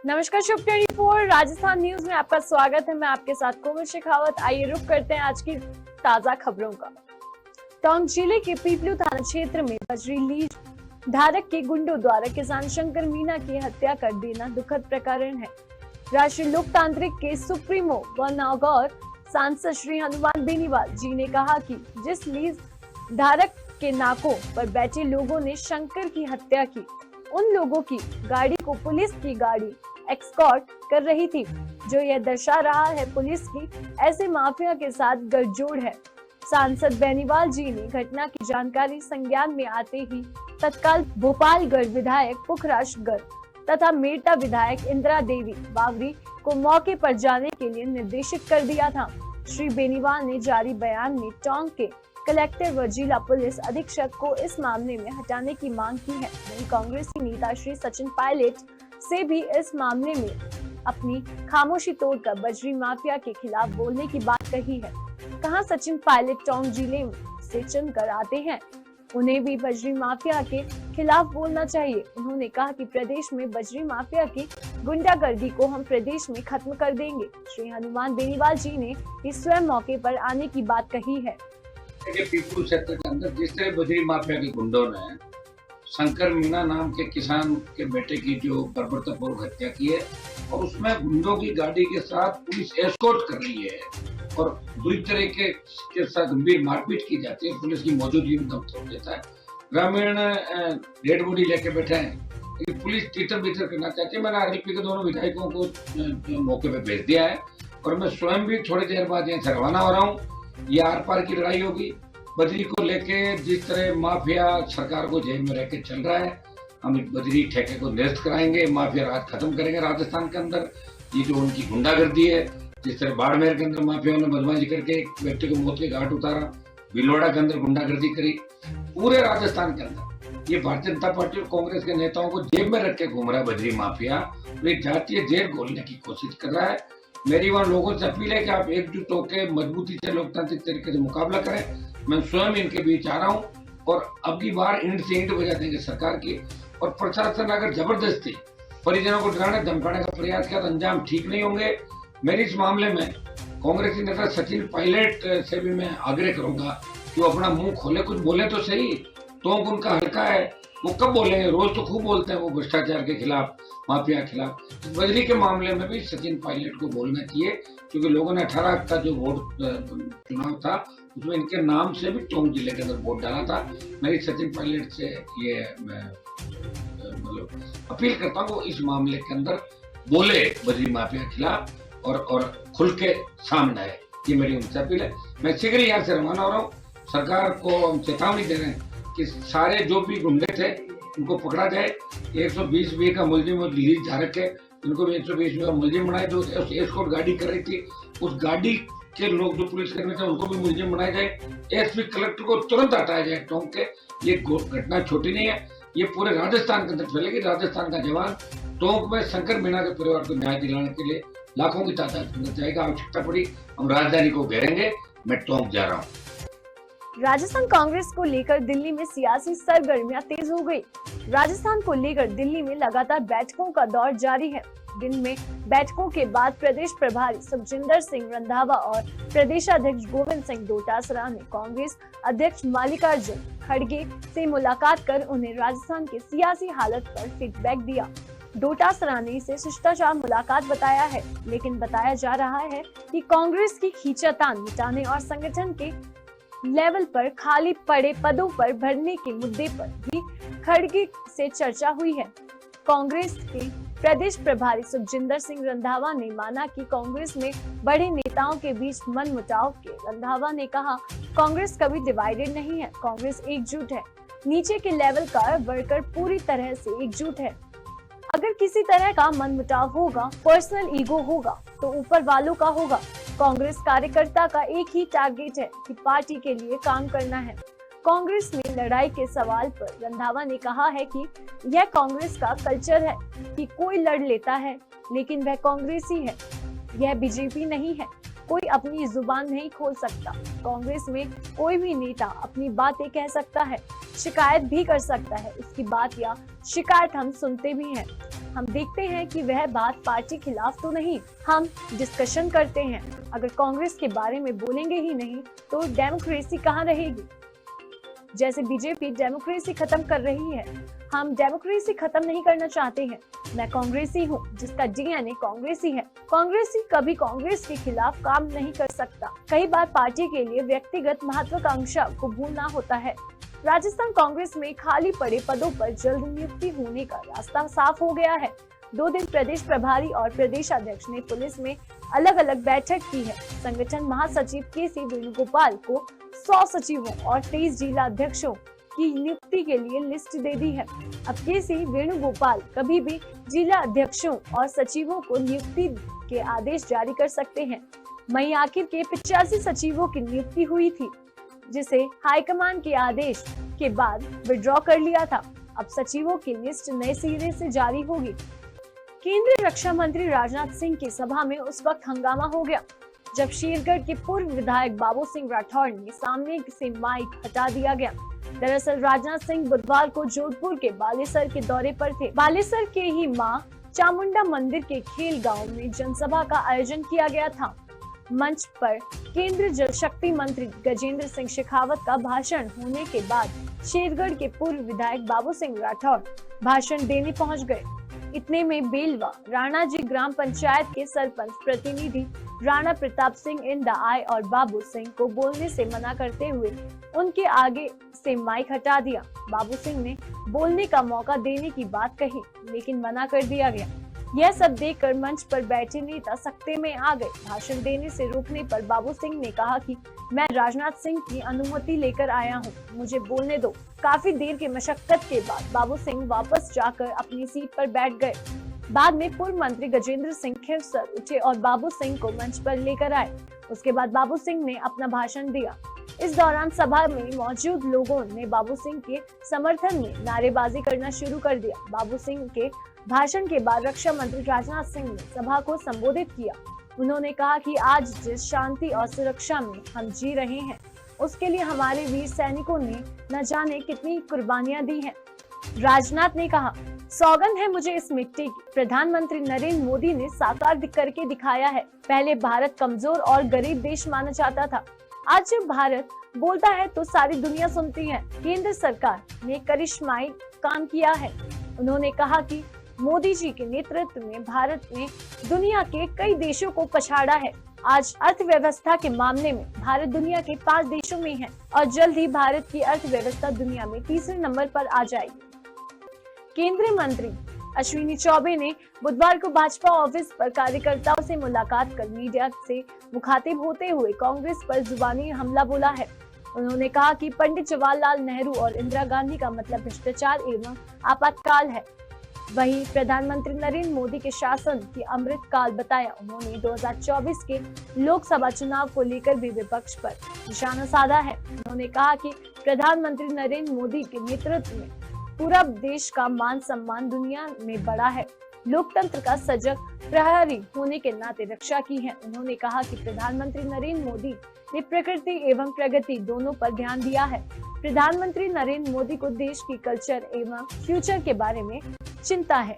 नमस्कार, शुभ 24 राजस्थान न्यूज में आपका स्वागत है। मैं आपके साथ कोमल शेखावत। आइए रुक करते हैं आज की ताजा खबरों का। टोंक जिले के पीपलू थाना क्षेत्र में बजरी लीज धारक के गुंडों द्वारा किसान शंकर मीणा की हत्या कर देना दुखद प्रकरण है। राष्ट्रीय लोकतांत्रिक के सुप्रीमो व नागौर सांसद श्री हनुमान बेनीवाल जी ने कहा कि जिस लीज धारक के नाकों पर बैठे लोगों ने शंकर की हत्या की, उन लोगों की गाड़ी को पुलिस की गाड़ी एस्कॉर्ट कर रही थी, जो यह दर्शा रहा है पुलिस की ऐसे माफिया के साथ गठजोड़ है। सांसद बेनीवाल जी ने घटना की जानकारी संज्ञान में आते ही तत्काल भोपालगढ़ विधायक पुखराज गर्ग तथा मेरठा विधायक इंदिरा देवी बावरी को मौके पर जाने के लिए निर्देशित कर दिया था। श्री बेनीवाल ने जारी बयान में टोंक के कलेक्टर व जिला पुलिस अधीक्षक को इस मामले में हटाने की मांग की है। वहीं कांग्रेसी नेता श्री सचिन पायलट से भी इस मामले में अपनी खामोशी तोड़कर बजरी माफिया के खिलाफ बोलने की बात कही है। कहां सचिन पायलट टोंक जिले से चुनकर आते हैं, उन्हें भी बजरी माफिया के खिलाफ बोलना चाहिए। उन्होंने कहा कि प्रदेश में बजरी माफिया की गुंडागर्दी को हम प्रदेश में खत्म कर देंगे। श्री हनुमान बेनीवाल जी ने इस स्वयं मौके पर आने की बात कही है। पीपलू क्षेत्र के अंदर जिस तरह बजरी माफिया के गुंडों ने शंकर मीणा नाम के किसान के बेटे की जो बर्बरतापूर्वक हत्या की है और उसमें गुंडों की गाड़ी के साथ पुलिस एस्कॉर्ट कर रही है और बुरी तरीके के साथ गंभीर मारपीट की जाती है, पुलिस की मौजूदगी में दम तोड़ देता है। ग्रामीण डेड बॉडी लेके बैठे हैं, लेकिन पुलिस तीतर बीतर करना चाहती है। मैंने आरएलपी के दोनों विधायकों को मौके पे भेज दिया है और मैं स्वयं भी थोड़ी देर बाद यहाँ से रवाना हो रहा हूँ। ये आर पार की लड़ाई होगी। बजरी को लेके जिस तरह माफिया सरकार को जेल में रह के चल रहा है, हम बजरी ठेके को निरस्त कराएंगे, माफिया राज खत्म करेंगे राजस्थान के अंदर। ये जो उनकी गुंडागर्दी है, जिस तरह बाड़मेर के अंदर माफिया ने बदमाशी करके एक व्यक्ति को मौत के घाट उतारा, भिलवाड़ा के अंदर गुंडागर्दी करी, पूरे राजस्थान के अंदर ये भारतीय जनता पार्टी और कांग्रेस के नेताओं को जेब में रख के घूम रहा है बजरी माफिया। वे जातीय जेल खोलने की कोशिश कर रहा है। मेरी वहां लोगों से अपील है कि आप एकजुट होकर मजबूती से लोकतांत्रिक तरीके से मुकाबला करें। मैं स्वयं इनके बीच आ रहा हूं और अब की बार ईंट से ईंट बजा देंगे सरकार की। और प्रशासन अगर जबरदस्ती परिजनों को डराने धमकाने का प्रयास किया तो अंजाम ठीक नहीं होंगे। मेरी इस मामले में कांग्रेसी नेता सचिन पायलट से भी मैं आग्रह करूंगा कि वो अपना मुंह खोले, कुछ बोले तो सही। तो उनका हल्का है, वो कब बोलेंगे? रोज तो खूब बोलते हैं वो भ्रष्टाचार के खिलाफ, माफिया के खिलाफ। तो बजरी के मामले में भी सचिन पायलट को बोलना चाहिए, क्योंकि लोगों ने 18 का जो वोट चुनाव था उसमें इनके नाम से भी टोंक जिले के अंदर वोट डाला था। मेरी सचिन पायलट से ये मैं मतलब अपील करता हूँ इस मामले के अंदर बोले बजरी माफिया के खिलाफ और खुल के सामने आए। ये मेरी उनसे अपील है। मैं शीघ्र ही यहाँ से रवाना हो रहा हूँ। सरकार को हम चेतावनी दे रहे हैं कि सारे जो भी गुंडे थे उनको पकड़ा जाए। 120 बी का मुलजिम लीज धारक है, उनको भी 120 बी का मुलजिम बनाए। जो एस्कॉर्ट गाड़ी कर रही थी, उस गाड़ी के लोग जो पुलिसकर्मी थे उनको भी मुलजिम बनाया जाए। एसपी कलेक्टर को तुरंत हटाया जाए टोंक के। ये घटना छोटी नहीं है, ये पूरे राजस्थान के अंदर फैलेगी। राजस्थान का जवान टोंक में शंकर मीणा के परिवार को न्याय दिलाने के लिए लाखों की तादाद में जाएगा। आवश्यकता पड़ी हम राजधानी को घेरेंगे। मैं टोंक जा रहा हूँ। राजस्थान कांग्रेस को लेकर दिल्ली में सियासी सरगर्मियां तेज हो गई। राजस्थान को लेकर दिल्ली में लगातार बैठकों का दौर जारी है। दिन में बैठकों के बाद प्रदेश प्रभारी सुखजिंदर सिंह रंधावा और प्रदेशाध्यक्ष गोविंद सिंह डोटासरा ने कांग्रेस अध्यक्ष मल्लिकार्जुन खड़गे से मुलाकात कर उन्हें राजस्थान के सियासी हालत पर फीडबैक दिया। डोटासरा ने इसे शिष्टाचार मुलाकात बताया है, लेकिन बताया जा रहा है कि कांग्रेस की खींचातान मिटाने और संगठन के लेवल पर खाली पड़े पदों पर भरने के मुद्दे पर भी खड़गे से चर्चा हुई है। कांग्रेस के प्रदेश प्रभारी सुखजिंदर सिंह रंधावा ने माना कि कांग्रेस में बड़े नेताओं के बीच मनमुटाव के। रंधावा ने कहा, कांग्रेस कभी डिवाइडेड नहीं है, कांग्रेस एकजुट है। नीचे के लेवल का वर्कर पूरी तरह से एकजुट है। अगर किसी तरह का मनमुटाव होगा, पर्सनल ईगो होगा, तो ऊपर वालों का होगा। कांग्रेस कार्यकर्ता का एक ही टारगेट है कि पार्टी के लिए काम करना है। कांग्रेस में लड़ाई के सवाल पर रंधावा ने कहा है कि यह कांग्रेस का कल्चर है कि कोई लड़ लेता है, लेकिन वह कांग्रेसी है, यह बीजेपी नहीं है। कोई अपनी जुबान नहीं खोल सकता। कांग्रेस में कोई भी नेता अपनी बातें कह सकता है, शिकायत भी कर सकता है। उसकी बात या शिकायत हम सुनते भी हैं। हम देखते हैं कि वह बात पार्टी खिलाफ तो नहीं, हम डिस्कशन करते हैं। अगर कांग्रेस के बारे में बोलेंगे ही नहीं तो डेमोक्रेसी कहाँ रहेगी। जैसे बीजेपी डेमोक्रेसी खत्म कर रही है, हम डेमोक्रेसी खत्म नहीं करना चाहते हैं। मैं कांग्रेसी हूँ जिसका डीएनए कांग्रेसी है। कांग्रेसी कभी कांग्रेस के खिलाफ काम नहीं कर सकता। कई बार पार्टी के लिए व्यक्तिगत महत्वाकांक्षा को भूलना होता है। राजस्थान कांग्रेस में खाली पड़े पदों पर जल्द नियुक्ति होने का रास्ता साफ हो गया है। 2 दिन प्रदेश प्रभारी और प्रदेश अध्यक्ष ने पुलिस में अलग अलग बैठक की है। संगठन महासचिव केसी वेणुगोपाल को 100 सचिवों और 23 जिला अध्यक्षों की नियुक्ति के लिए लिस्ट दे दी है। अब केसी वेणुगोपाल कभी भी जिला अध्यक्षों और सचिवों को नियुक्ति के आदेश जारी कर सकते हैं। मई आखिर के 85 सचिवों की नियुक्ति हुई थी, जिसे हाईकमान के आदेश के बाद विड्रॉ कर लिया था। अब सचिवों की लिस्ट नए सिरे से जारी होगी। केंद्रीय रक्षा मंत्री राजनाथ सिंह की सभा में उस वक्त हंगामा हो गया जब शेरगढ़ के पूर्व विधायक बाबू सिंह राठौड़ ने सामने से माइक हटा दिया गया। दरअसल राजनाथ सिंह बुधवार को जोधपुर के बालेसर के दौरे पर थे। बालेसर के ही मां चामुंडा मंदिर के खेल गांव में जनसभा का आयोजन किया गया था। मंच पर केंद्रीय जल शक्ति मंत्री गजेंद्र सिंह शेखावत का भाषण होने के बाद शेरगढ़ के पूर्व विधायक बाबू सिंह राठौड़ भाषण देने पहुंच गए। इतने में बेलवा राणाजी ग्राम पंचायत के सरपंच प्रतिनिधि राणा प्रताप सिंह इंदा आए और बाबू सिंह को बोलने से मना करते हुए उनके आगे से माइक हटा दिया। बाबू सिंह ने बोलने का मौका देने की बात कही, लेकिन मना कर दिया गया। यह सब देखकर मंच पर बैठे नेता सख्ते में आ गए। भाषण देने से रोकने पर बाबू सिंह ने कहा कि मैं राजनाथ सिंह की अनुमति लेकर आया हूं, मुझे बोलने दो। काफी देर के मशक्कत के बाद बाबू सिंह वापस जाकर अपनी सीट पर बैठ गए। बाद में पूर्व मंत्री गजेंद्र सिंह फिर सर उठे और बाबू सिंह को मंच पर लेकर आए। उसके बाद बाबू सिंह ने अपना भाषण दिया। इस दौरान सभा में मौजूद लोगों ने बाबू सिंह के समर्थन में नारेबाजी करना शुरू कर दिया। बाबू सिंह के भाषण के बाद रक्षा मंत्री राजनाथ सिंह ने सभा को संबोधित किया। उन्होंने कहा कि आज जिस शांति और सुरक्षा में हम जी रहे हैं, उसके लिए हमारे वीर सैनिकों ने न जाने कितनी कुर्बानियां दी हैं। राजनाथ ने कहा, सौगंध है मुझे इस मिट्टी की। प्रधानमंत्री नरेंद्र मोदी ने साकार करके दिखाया है। पहले भारत कमजोर और गरीब देश माना जाता था। आज जब भारत बोलता है तो सारी दुनिया सुनती है। केंद्र सरकार ने करिश्माई काम किया है। उन्होंने कहा कि मोदी जी के नेतृत्व में भारत ने दुनिया के कई देशों को पछाड़ा है। आज अर्थव्यवस्था के मामले में भारत दुनिया के 5 देशों में है और जल्द ही भारत की अर्थव्यवस्था दुनिया में तीसरे नंबर पर आ जाएगी। केंद्रीय मंत्री अश्विनी चौबे ने बुधवार को भाजपा ऑफिस पर कार्यकर्ताओं से मुलाकात कर मीडिया से मुखातिब होते हुए कांग्रेस पर जुबानी हमला बोला है। उन्होंने कहा कि पंडित जवाहरलाल नेहरू और इंदिरा गांधी का मतलब भ्रष्टाचार एवं आपातकाल है। वहीं प्रधानमंत्री नरेंद्र मोदी के शासन की अमृत काल बताया। उन्होंने 2024 के लोकसभा चुनाव को लेकर भी विपक्ष पर निशाना साधा है। उन्होंने कहा कि प्रधानमंत्री नरेंद्र मोदी के नेतृत्व में पूरा देश का मान सम्मान दुनिया में बढ़ा है। लोकतंत्र का सजग प्रहरी होने के नाते रक्षा की है। उन्होंने कहा कि प्रधानमंत्री नरेंद्र मोदी ने प्रकृति एवं प्रगति दोनों पर ध्यान दिया है। प्रधानमंत्री नरेंद्र मोदी को देश की कल्चर एवं फ्यूचर के बारे में चिंता है।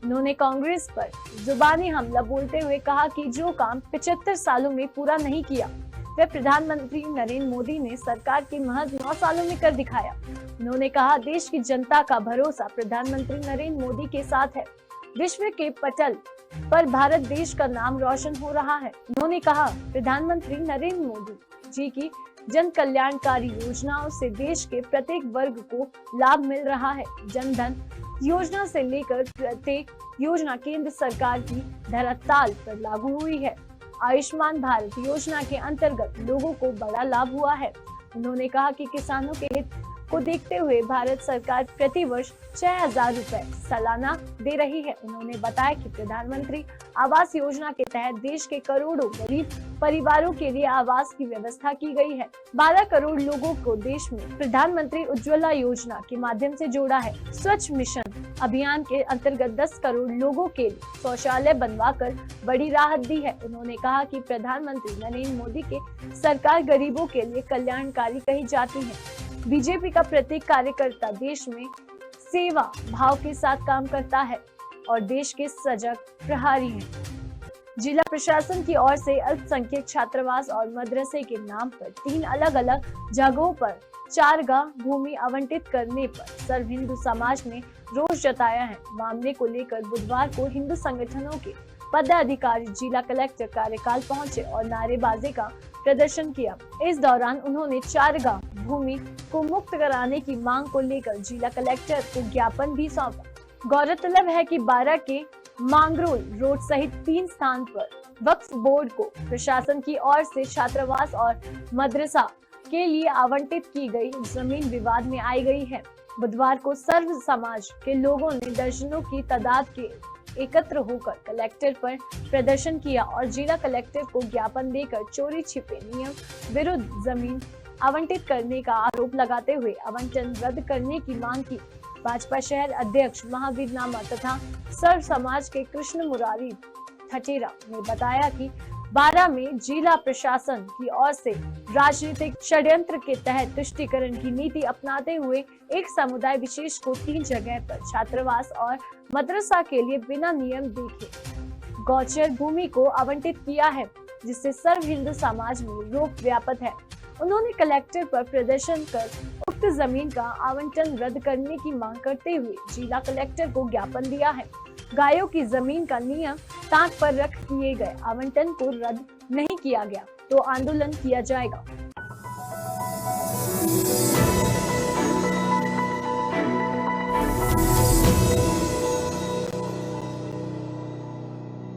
उन्होंने कांग्रेस पर जुबानी हमला बोलते हुए कहा कि जो काम 75 सालों में पूरा नहीं किया, वह प्रधानमंत्री नरेंद्र मोदी ने सरकार के महज 9 सालों में कर दिखाया। उन्होंने कहा, देश की जनता का भरोसा प्रधानमंत्री नरेंद्र मोदी के साथ है। विश्व के पटल पर भारत देश का नाम रोशन हो रहा है। उन्होंने कहा, प्रधानमंत्री नरेंद्र मोदी जी की जन कल्याणकारी योजनाओं से देश के प्रत्येक वर्ग को लाभ मिल रहा है। जन धन योजना से लेकर प्रत्येक योजना केंद्र सरकार की धरातल पर लागू हुई है। आयुष्मान भारत योजना के अंतर्गत लोगों को बड़ा लाभ हुआ है। उन्होंने कहा कि किसानों के हित को देखते हुए भारत सरकार प्रति वर्ष 6,000 रुपए सालाना दे रही है। उन्होंने बताया कि प्रधानमंत्री आवास योजना के तहत देश के करोड़ों गरीब परिवारों के लिए आवास की व्यवस्था की गई है। 12 करोड़ लोगों को देश में प्रधानमंत्री उज्ज्वला योजना के माध्यम से जोड़ा है। स्वच्छ मिशन अभियान के अंतर्गत 10 करोड़ लोगों के लिए शौचालय बनवाकर बड़ी राहत दी है। उन्होंने कहा कि प्रधानमंत्री नरेंद्र मोदी के सरकार गरीबों के लिए कल्याणकारी कही जाती है। बीजेपी का प्रत्येक कार्यकर्ता देश में सेवा भाव के साथ काम करता है। और देश के सजग प्रहरी हैं। जिला प्रशासन की ओर से अल्पसंख्यक छात्रावास और मदरसे के नाम पर 3 अलग-अलग जगहों पर 4 गांव भूमि आवंटित करने पर सर्व हिंदू समाज ने रोष जताया है। मामले को लेकर बुधवार को हिंदू संगठनों के पदाधिकारी जिला कलेक्टर कार्यकाल पहुंचे और नारेबाजी का प्रदर्शन किया। इस दौरान उन्होंने 4 गांव भूमि को मुक्त कराने की मांग को लेकर जिला कलेक्टर को ज्ञापन भी सौंपा। गौरतलब है कि 12 के मांगरोल रोड सहित 3 स्थान पर वक्फ बोर्ड को प्रशासन की ओर से छात्रावास और मदरसा के लिए आवंटित की गई जमीन विवाद में आई गई है। बुधवार को सर्व समाज के लोगों ने दर्जनों की तादाद के एकत्र होकर कलेक्टर पर प्रदर्शन किया और जिला कलेक्टर को ज्ञापन देकर चोरी छिपे नियम विरुद्ध जमीन आवंटित करने का आरोप लगाते हुए आवंटन रद्द करने की मांग की। भाजपा शहर अध्यक्ष महावीर नामा तथा सर्व समाज के कृष्ण मुरारी ठटेरा ने बताया कि 12 में जिला प्रशासन की ओर से राजनीतिक षड्यंत्र के तहत तुष्टीकरण की नीति अपनाते हुए एक समुदाय विशेष को 3 जगह पर छात्रावास और मदरसा के लिए बिना नियम देखे गौचर भूमि को आवंटित किया है, जिससे सर्व हिंदू समाज में रोष व्याप्त है। उन्होंने कलेक्टर पर प्रदर्शन कर उक्त जमीन का आवंटन रद्द करने की मांग करते हुए जिला कलेक्टर को ज्ञापन दिया है। गायों की जमीन का नियम ताक पर रख किए गए आवंटन को रद्द नहीं किया गया तो आंदोलन किया जाएगा।